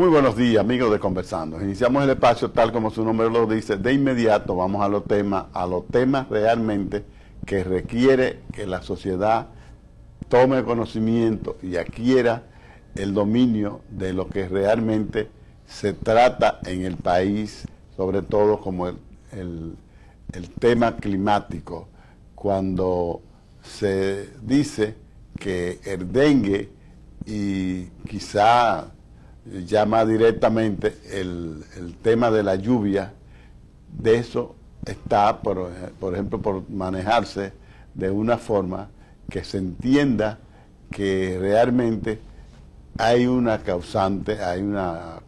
Muy buenos días, amigos de Conversando. Iniciamos el espacio tal como su nombre lo dice. De inmediato vamos a los temas realmente que requiere que la sociedad tome conocimiento y adquiera el dominio de lo que realmente se trata en el país, sobre todo como el tema climático. Cuando se dice que el dengue y quizá llama directamente el tema de la lluvia, de eso está, por ejemplo, por manejarse de una forma que se entienda que realmente hay una causante, hay una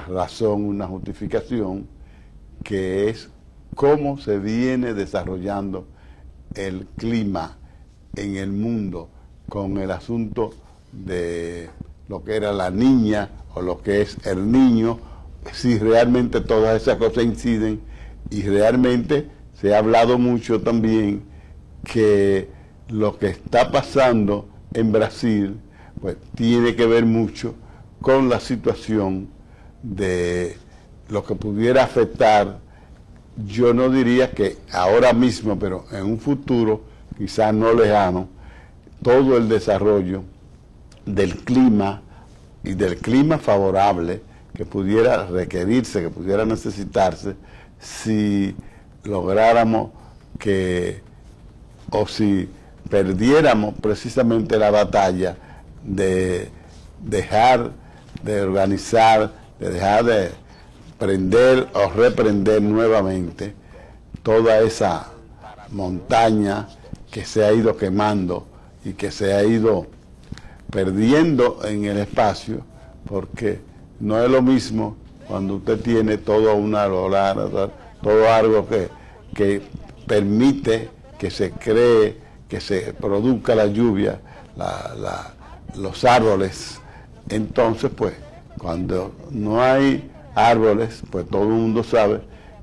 razón, una justificación, que es cómo se viene desarrollando el clima en el mundo con el asunto de lo que era la niña o lo que es el niño, si realmente todas esas cosas inciden. Y realmente se ha hablado mucho también que lo que está pasando en Brasil pues tiene que ver mucho con la situación de lo que pudiera afectar, yo no diría que ahora mismo, pero en un futuro quizás no lejano, todo el desarrollo del clima y del clima favorable que pudiera requerirse, que pudiera necesitarse, si lográramos que, o si perdiéramos precisamente la batalla de dejar de organizar, de dejar de prender o reprender nuevamente toda esa montaña que se ha ido quemando y que se ha ido perdiendo en el espacio, porque no es lo mismo cuando usted tiene todo todo algo que permite que se cree, que se produzca la lluvia, los árboles. Entonces, pues, cuando no hay árboles, pues todo el mundo sabe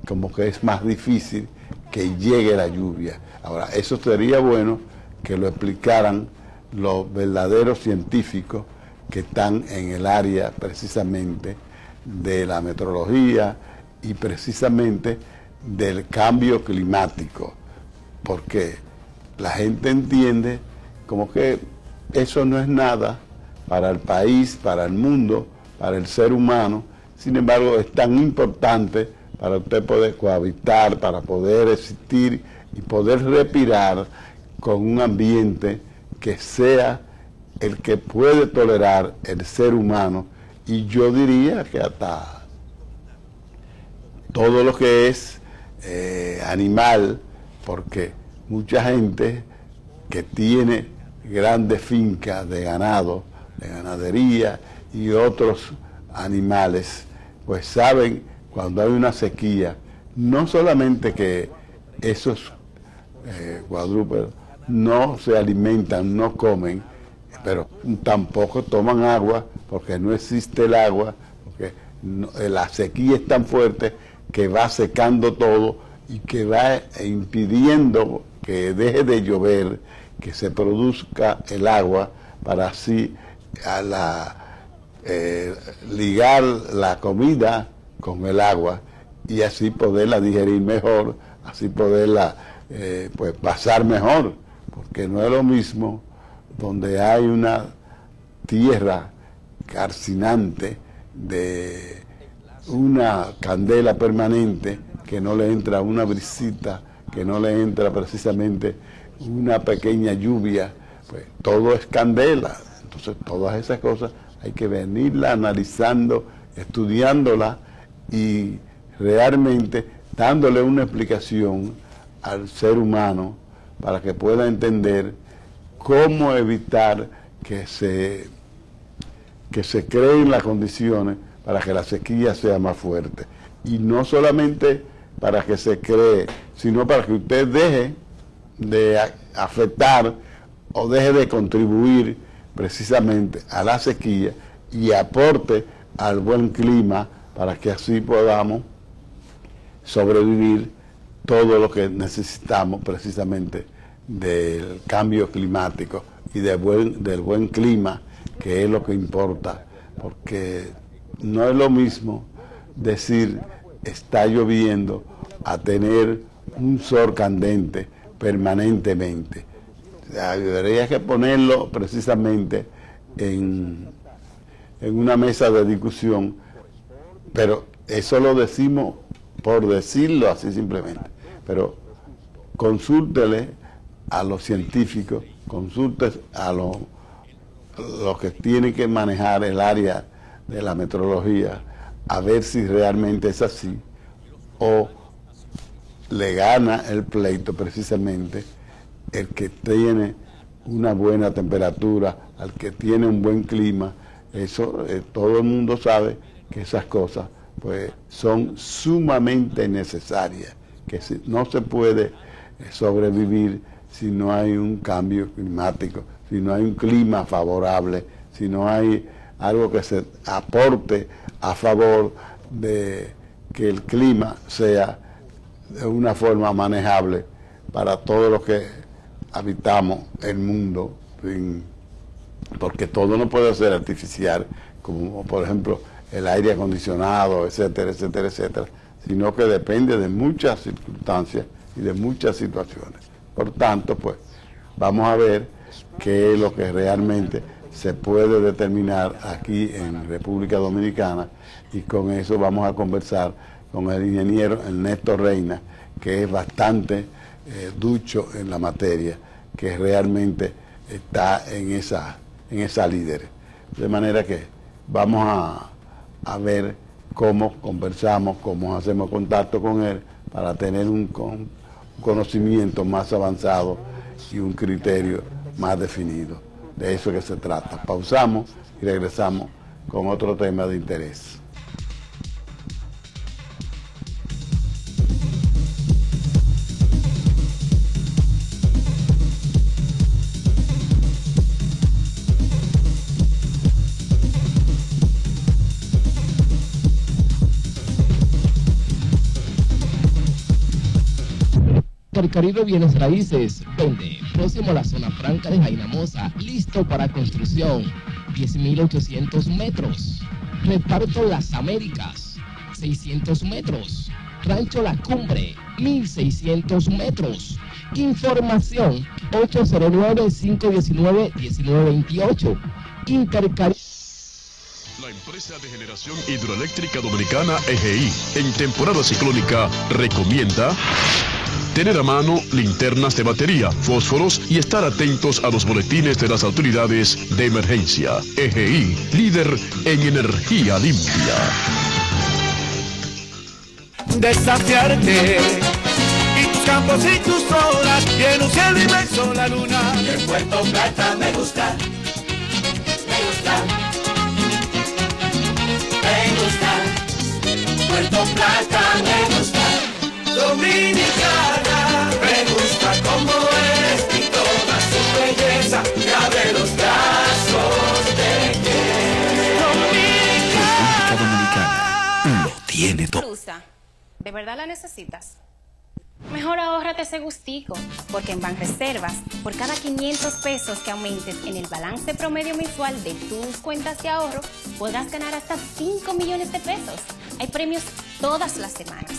como que es más difícil que llegue la lluvia. Ahora, eso sería bueno que lo explicaran los verdaderos científicos que están en el área precisamente de la meteorología y precisamente del cambio climático, porque la gente entiende como que eso no es nada para el país, para el mundo, para el ser humano. Sin embargo, es tan importante para usted poder cohabitar, para poder existir y poder respirar con un ambiente que sea el que puede tolerar el ser humano, y yo diría que hasta todo lo que es animal, porque mucha gente que tiene grandes fincas de ganado, de ganadería y otros animales, pues saben cuando hay una sequía, no solamente que esos cuadrúpedos no se alimentan, no comen, pero tampoco toman agua, porque no existe el agua, porque la sequía es tan fuerte que va secando todo y que va impidiendo que deje de llover, que se produzca el agua para así ligar la comida con el agua y así poderla digerir mejor, así poderla pues pasar mejor, porque no es lo mismo donde hay una tierra calcinante de una candela permanente, que no le entra una brisita, que no le entra precisamente una pequeña lluvia, pues todo es candela. Entonces todas esas cosas hay que venirla analizando, estudiándola y realmente dándole una explicación al ser humano para que pueda entender cómo evitar que se creen las condiciones para que la sequía sea más fuerte. Y no solamente para que se cree, sino para que usted deje de afectar o deje de contribuir precisamente a la sequía y aporte al buen clima, para que así podamos sobrevivir todo lo que necesitamos precisamente del cambio climático y del buen clima, que es lo que importa, porque no es lo mismo decir está lloviendo a tener un sol candente permanentemente. O sea, debería que ponerlo precisamente en una mesa de discusión, pero eso lo decimos por decirlo así simplemente. Pero consúltele a los científicos, consulte a los que tienen que manejar el área de la meteorología, a ver si realmente es así, o le gana el pleito precisamente el que tiene una buena temperatura, al que tiene un buen clima. Eso todo el mundo sabe que esas cosas pues son sumamente necesarias, que no se puede sobrevivir si no hay un cambio climático, si no hay un clima favorable, si no hay algo que se aporte a favor de que el clima sea de una forma manejable para todos los que habitamos el mundo, porque todo no puede ser artificial, como por ejemplo el aire acondicionado, etcétera, etcétera, etcétera, sino que depende de muchas circunstancias y de muchas situaciones. Por tanto, pues, vamos a ver qué es lo que realmente se puede determinar aquí en República Dominicana, y con eso vamos a conversar con el ingeniero Ernesto Reina, que es bastante ducho en la materia, que realmente está en esa líder. De manera que vamos a ver cómo conversamos, cómo hacemos contacto con él para tener un conocimiento más avanzado y un criterio más definido. De eso que se trata. Pausamos y regresamos con otro tema de interés. Caribe Bienes Raíces, donde, próximo a la zona franca de Jainamosa, listo para construcción, 10.800 metros. Reparto Las Américas, 600 metros. Rancho La Cumbre, 1.600 metros. Información, 809-519-1928. Intercaribe. La empresa de generación hidroeléctrica dominicana EGI, en temporada ciclónica, recomienda tener a mano linternas de batería, fósforos y estar atentos a los boletines de las autoridades de emergencia. EGI, líder en energía limpia. Desafiarte y tus campos y tus olas y en un cielo inmenso la luna. En Puerto Plata me gusta, me gusta, me gusta. Puerto Plata me gusta. Dominicana, me gusta como es y toda su belleza me abre los brazos de que República Dominicana lo tiene todo. ¿De verdad la necesitas? Mejor ahórrate ese gustico, porque en Banreservas, por cada 500 pesos que aumentes en el balance promedio mensual de tus cuentas de ahorro, podrás ganar hasta 5 millones de pesos. Hay premios todas las semanas.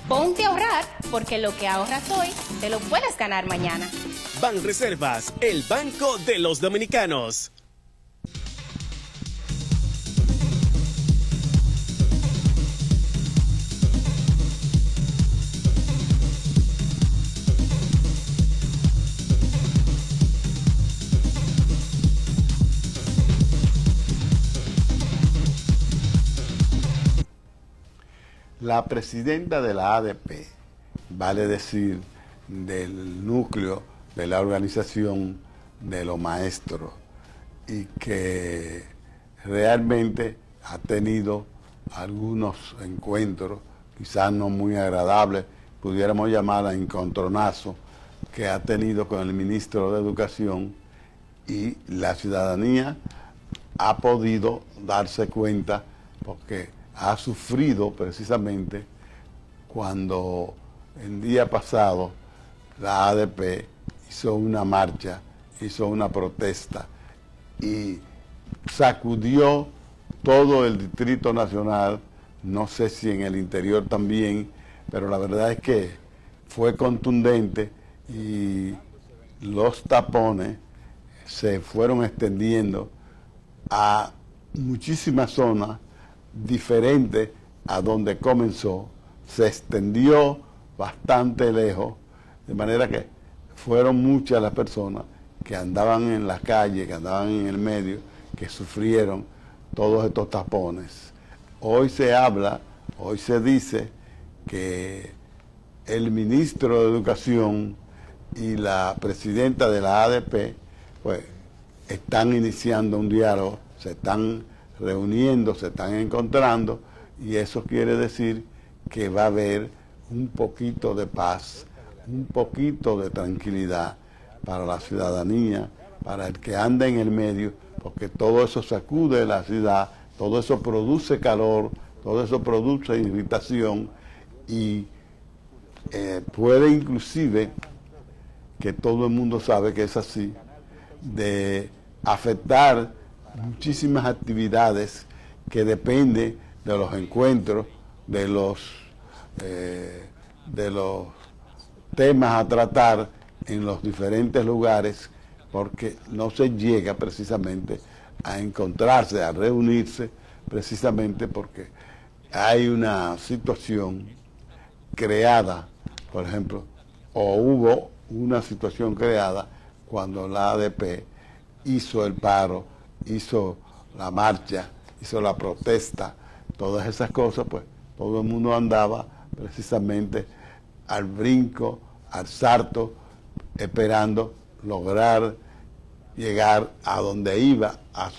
Ponte a ahorrar, porque lo que ahorras hoy, te lo puedes ganar mañana. Banreservas, el banco de los dominicanos. La presidenta de la ADP, vale decir, del núcleo de la organización de los maestros, y que realmente ha tenido algunos encuentros, quizás no muy agradables, pudiéramos llamarla encontronazo, que ha tenido con el ministro de Educación, y la ciudadanía ha podido darse cuenta porque ha sufrido precisamente cuando el día pasado la ADP hizo una marcha, hizo una protesta y sacudió todo el Distrito Nacional, no sé si en el interior también, pero la verdad es que fue contundente y los tapones se fueron extendiendo a muchísimas zonas diferentes a donde comenzó, se extendió bastante lejos, de manera que fueron muchas las personas que andaban en la calle, que andaban en el medio, que sufrieron todos estos tapones. Hoy se habla, hoy se dice que el ministro de Educación y la presidenta de la ADP, pues, están iniciando un diálogo, se están reuniendo, se están encontrando, y eso quiere decir que va a haber un poquito de paz, un poquito de tranquilidad para la ciudadanía, para el que anda en el medio, porque todo eso sacude la ciudad, todo eso produce calor, todo eso produce irritación y puede inclusive, que todo el mundo sabe que es así, de afectar muchísimas actividades que dependen de los encuentros, de los temas a tratar en los diferentes lugares, porque no se llega precisamente a encontrarse, a reunirse, precisamente porque hay una situación creada, por ejemplo, o hubo una situación creada cuando la ADP hizo el paro, hizo la marcha, hizo la protesta, todas esas cosas, pues todo el mundo andaba precisamente al brinco, al salto, esperando lograr llegar a donde iba a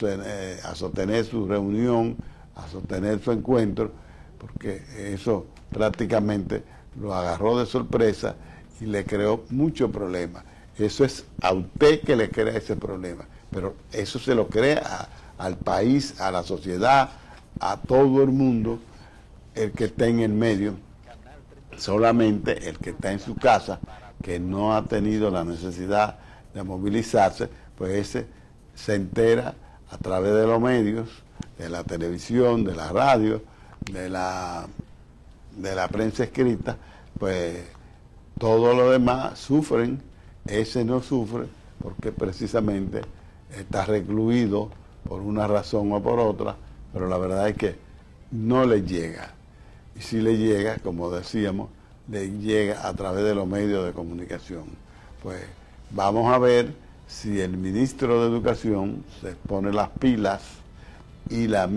sostener su reunión, a sostener su encuentro, porque eso prácticamente lo agarró de sorpresa y le creó mucho problema. Eso es a usted que le crea ese problema, pero eso se lo crea al país, a la sociedad, a todo el mundo, el que está en el medio. Solamente el que está en su casa, que no ha tenido la necesidad de movilizarse, pues ese se entera a través de los medios, de la televisión, de la radio, de la prensa escrita, pues todos los demás sufren, ese no sufre porque precisamente está recluido por una razón o por otra, pero la verdad es que no le llega. Y si le llega, como decíamos, le llega a través de los medios de comunicación. Pues vamos a ver si el ministro de Educación se pone las pilas y la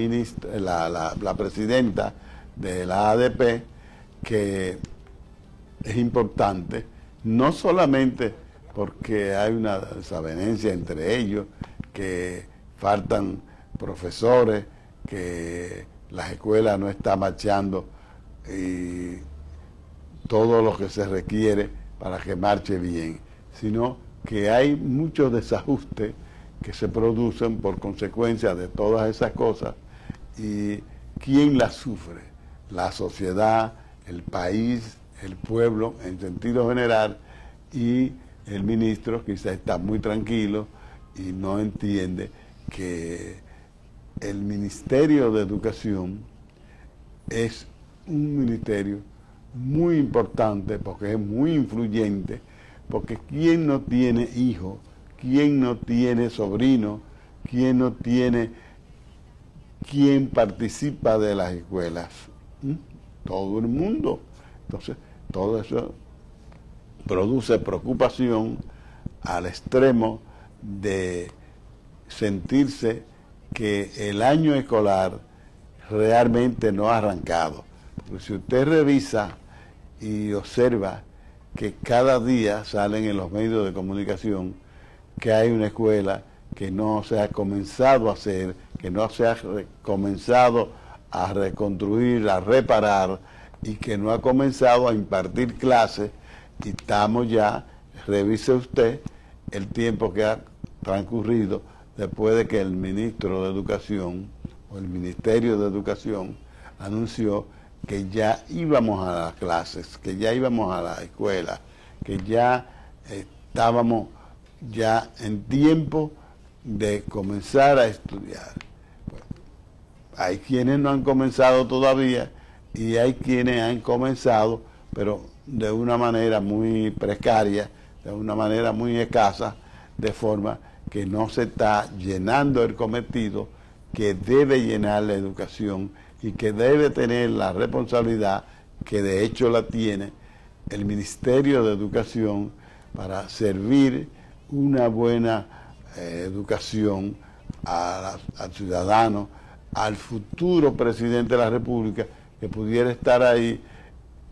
presidenta de la ADP, que es importante, no solamente porque hay una desavenencia entre ellos, que faltan profesores, que las escuelas no están marchando y todo lo que se requiere para que marche bien, sino que hay muchos desajustes que se producen por consecuencia de todas esas cosas. ¿Y quién las sufre? La sociedad, el país, el pueblo en sentido general, y el ministro quizás está muy tranquilo y no entiende que el Ministerio de Educación es un ministerio muy importante porque es muy influyente, porque ¿quién no tiene hijo? ¿Quién no tiene sobrino? ¿Quién no tiene quien participa de las escuelas? Todo el mundo. Entonces, todo eso produce preocupación al extremo de sentirse que el año escolar realmente no ha arrancado. Porque si usted revisa y observa que cada día salen en los medios de comunicación que hay una escuela que no se ha comenzado a hacer, que no se ha comenzado a reconstruir, a reparar, y que no ha comenzado a impartir clases, y estamos ya, revise usted el tiempo que ha transcurrido después de que el ministro de Educación o el Ministerio de Educación anunció que ya íbamos a las clases, que ya íbamos a la escuela, que ya estábamos ya en tiempo de comenzar a estudiar. Bueno, hay quienes no han comenzado todavía y hay quienes han comenzado, pero de una manera muy precaria, de una manera muy escasa, de forma que no se está llenando el cometido que debe llenar la educación y que debe tener la responsabilidad, que de hecho la tiene, el Ministerio de Educación para servir una buena educación al ciudadano, al futuro presidente de la República, que pudiera estar ahí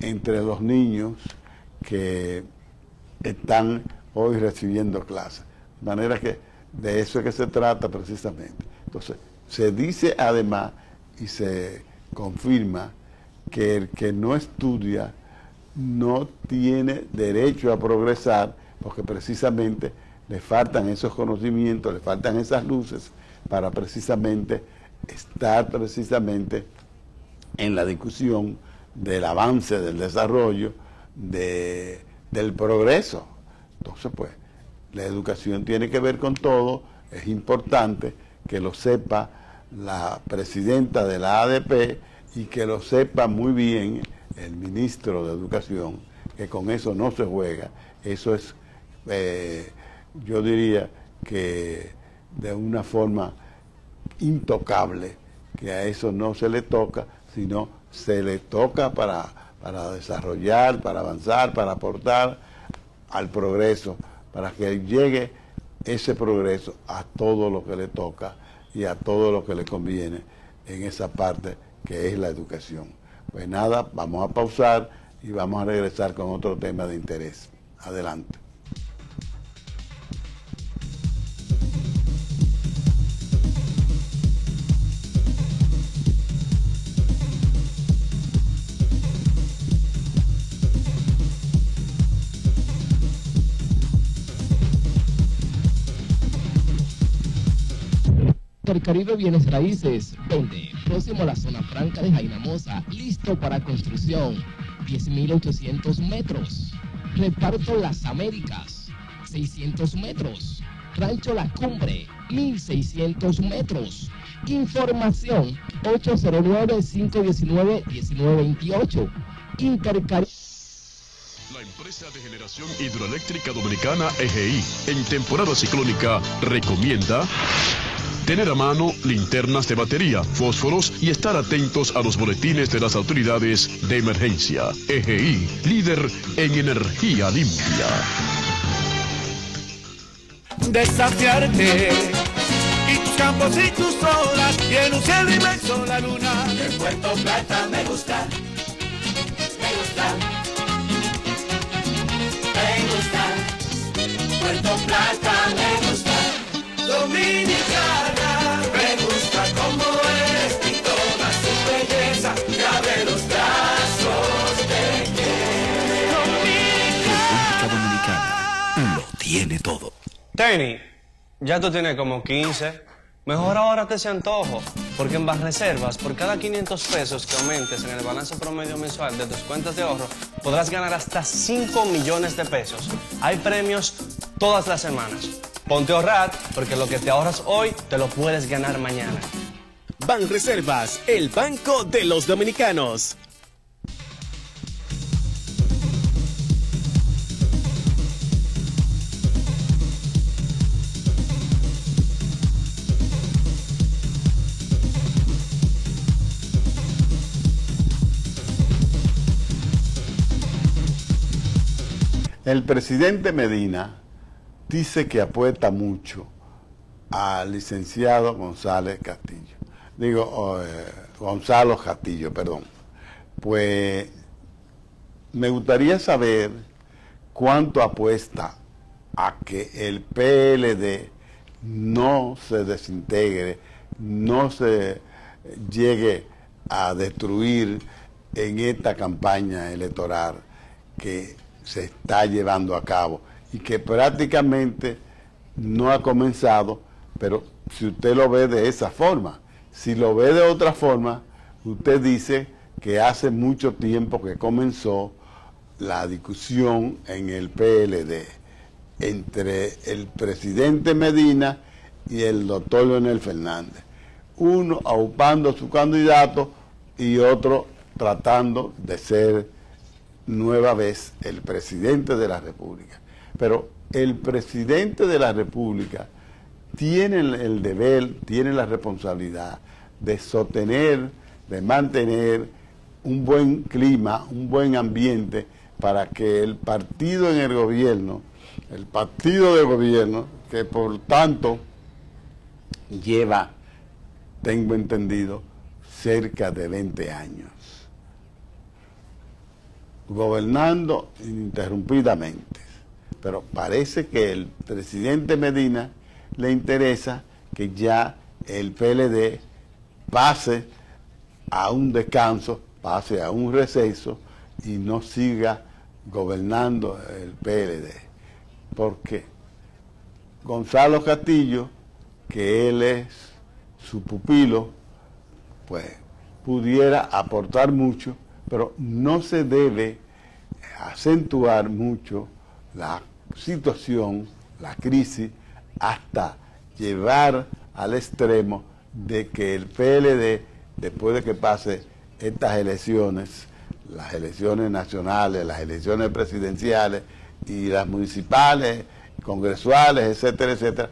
entre los niños que están hoy recibiendo clases. De manera que de eso es que se trata precisamente. Entonces, se dice además y se confirma que el que no estudia no tiene derecho a progresar, porque precisamente le faltan esos conocimientos, le faltan esas luces para precisamente estar precisamente en la discusión del avance, del desarrollo, del progreso. Entonces, pues, la educación tiene que ver con todo. Es importante que lo sepa la presidenta de la ADP y que lo sepa muy bien el ministro de Educación, que con eso no se juega. Eso es, yo diría que de una forma intocable, que a eso no se le toca, sino se le toca para desarrollar, para avanzar, para aportar al progreso, para que llegue ese progreso a todo lo que le toca y a todo lo que le conviene en esa parte que es la educación. Pues nada, vamos a pausar y vamos a regresar con otro tema de interés. Adelante. Intercaribe Bienes Raíces, donde, próximo a la zona franca de Jainamosa, listo para construcción, 10.800 metros. Reparto Las Américas, 600 metros. Rancho La Cumbre, 1.600 metros. Información, 809-519-1928. Intercaribe. La empresa de generación hidroeléctrica dominicana EGI, en temporada ciclónica, recomienda tener a mano linternas de batería, fósforos y estar atentos a los boletines de las autoridades de emergencia. EGI, líder en energía limpia. Desafiarte y tus campos y tus olas y en un cielo inmenso la luna. En Puerto Plata me gusta, me gusta, me gusta. Puerto Plata me gusta, dominicana me gusta como es y toda su belleza que abre los brazos de República Dominicana lo tiene todo. Tenny, ya tú tienes como 15. Mejor ahora te se antojo, porque en Banreservas, por cada 500 pesos que aumentes en el balance promedio mensual de tus cuentas de ahorro, podrás ganar hasta 5 millones de pesos. Hay premios todas las semanas. Ponte a ahorrar, porque lo que te ahorras hoy, te lo puedes ganar mañana. Banreservas, el banco de los dominicanos. El presidente Medina dice que apuesta mucho al licenciado Gonzalo Castillo. Pues me gustaría saber cuánto apuesta a que el PLD no se desintegre, no se llegue a destruir en esta campaña electoral que se está llevando a cabo y que prácticamente no ha comenzado, pero si usted lo ve de esa forma, si lo ve de otra forma, usted dice que hace mucho tiempo que comenzó la discusión en el PLD entre el presidente Medina y el doctor Leonel Fernández. uno aupando su candidato y otro tratando de ser nueva vez el presidente de la República. Pero el presidente de la República tiene el deber, tiene la responsabilidad de sostener, de mantener un buen clima, un buen ambiente para que el partido en el gobierno, el partido de gobierno, que por tanto lleva, tengo entendido, cerca de 20 años, gobernando ininterrumpidamente. Pero parece que el presidente Medina le interesa que ya el PLD pase a un descanso, pase a un receso y no siga gobernando el PLD. Porque Gonzalo Castillo, que él es su pupilo, pues pudiera aportar mucho, pero no se debe acentuar mucho la situación, la crisis, hasta llevar al extremo de que el PLD, después de que pase estas elecciones, las elecciones nacionales, las elecciones presidenciales y las municipales, congresuales, etcétera, etcétera,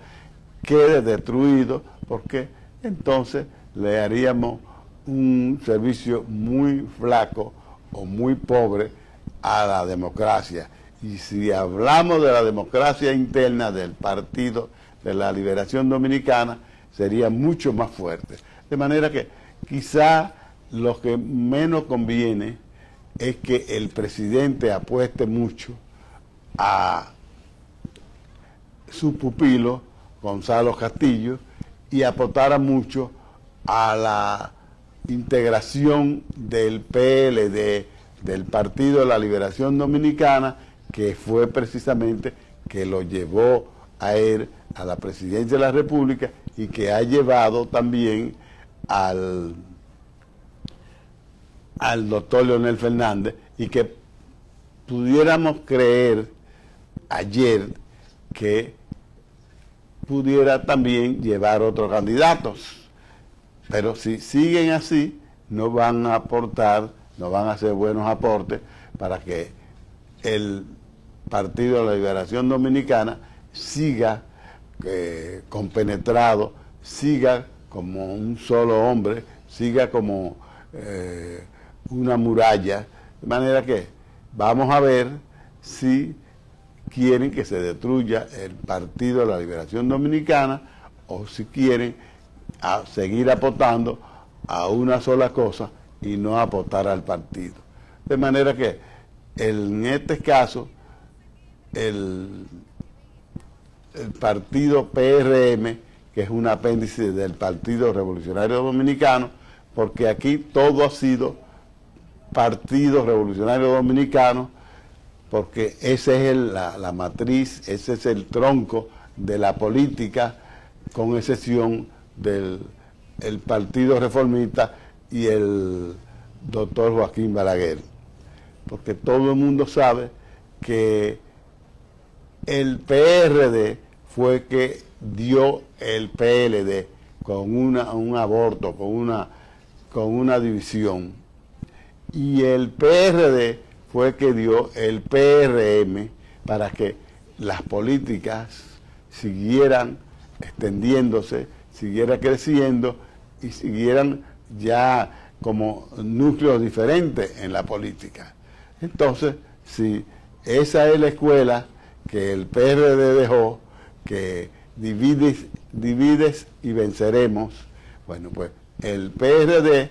quede destruido, porque entonces le haríamos un servicio muy flaco o muy pobre a la democracia. Y si hablamos de la democracia interna del Partido de la Liberación Dominicana, sería mucho más fuerte. De manera que quizá lo que menos conviene es que el presidente apueste mucho a su pupilo, Gonzalo Castillo, y apostara mucho a la integración del PLD, del Partido de la Liberación Dominicana, que fue precisamente que lo llevó a él a la presidencia de la República y que ha llevado también al doctor Leonel Fernández, y que pudiéramos creer ayer que pudiera también llevar otros candidatos. Pero si siguen así, no van a aportar, no van a hacer buenos aportes para que el Partido de la Liberación Dominicana siga compenetrado, siga como un solo hombre, siga como una muralla. De manera que vamos a ver si quieren que se destruya el Partido de la Liberación Dominicana o si quieren seguir apostando a una sola cosa y no apostar al partido. De manera que en este caso el partido PRM, que es un apéndice del Partido Revolucionario Dominicano, porque aquí todo ha sido Partido Revolucionario Dominicano, porque esa es la matriz, ese es el tronco de la política, con excepción del Partido Reformista y el doctor Joaquín Balaguer. Porque todo el mundo sabe que el PRD fue que dio el PLD con un aborto, con una división. Y el PRD fue que dio el PRM para que las políticas siguieran extendiéndose, siguieran creciendo y siguieran ya como núcleos diferentes en la política. Entonces, si esa es la escuela que el PRD dejó, que divides y venceremos, bueno, pues el PRD,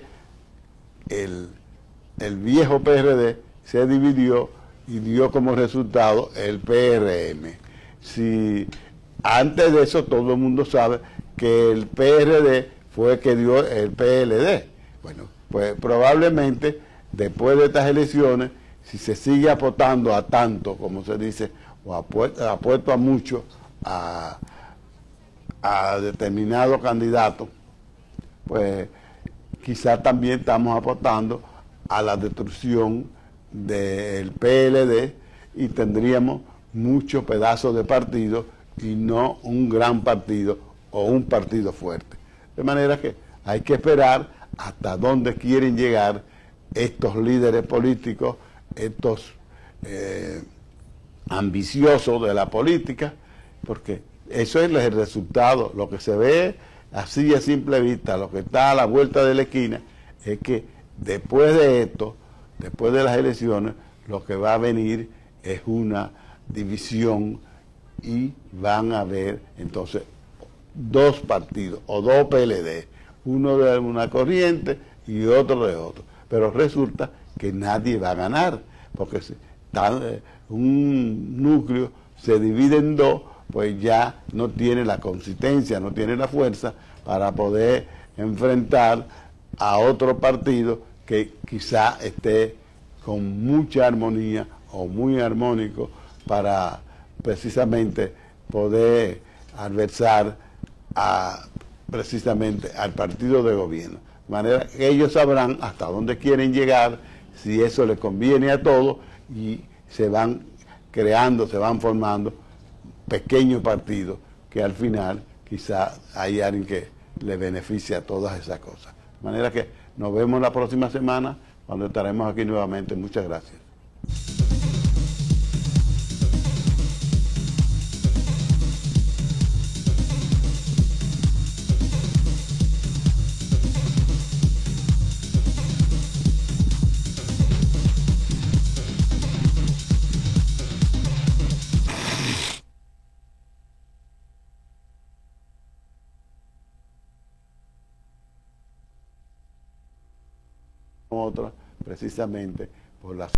el viejo PRD, se dividió y dio como resultado el PRM. Si antes de eso todo el mundo sabe que el PRD fue que dio el PLD. Bueno, pues probablemente después de estas elecciones, si se sigue apostando a tanto, como se dice, o apuesto a mucho a determinado candidato, pues quizás también estamos apostando a la destrucción del PLD y tendríamos muchos pedazos de partido y no un gran partido o un partido fuerte. De manera que hay que esperar hasta dónde quieren llegar estos líderes políticos, estos ambiciosos de la política, porque eso es el resultado. Lo que se ve así a simple vista, lo que está a la vuelta de la esquina, es que después de esto, después de las elecciones, lo que va a venir es una división y van a haber entonces dos partidos o dos PLD, uno de una corriente y otro de otro. Pero resulta que nadie va a ganar, porque si un núcleo se divide en dos, pues ya no tiene la consistencia, no tiene la fuerza para poder enfrentar a otro partido que quizá esté con mucha armonía o muy armónico para precisamente poder adversar precisamente al partido de gobierno. De manera que ellos sabrán hasta dónde quieren llegar, si eso les conviene a todos, y se van creando, se van formando pequeños partidos que al final quizá hay alguien que le beneficie a todas esas cosas. De manera que nos vemos la próxima semana cuando estaremos aquí nuevamente. Muchas gracias. Otra, precisamente por la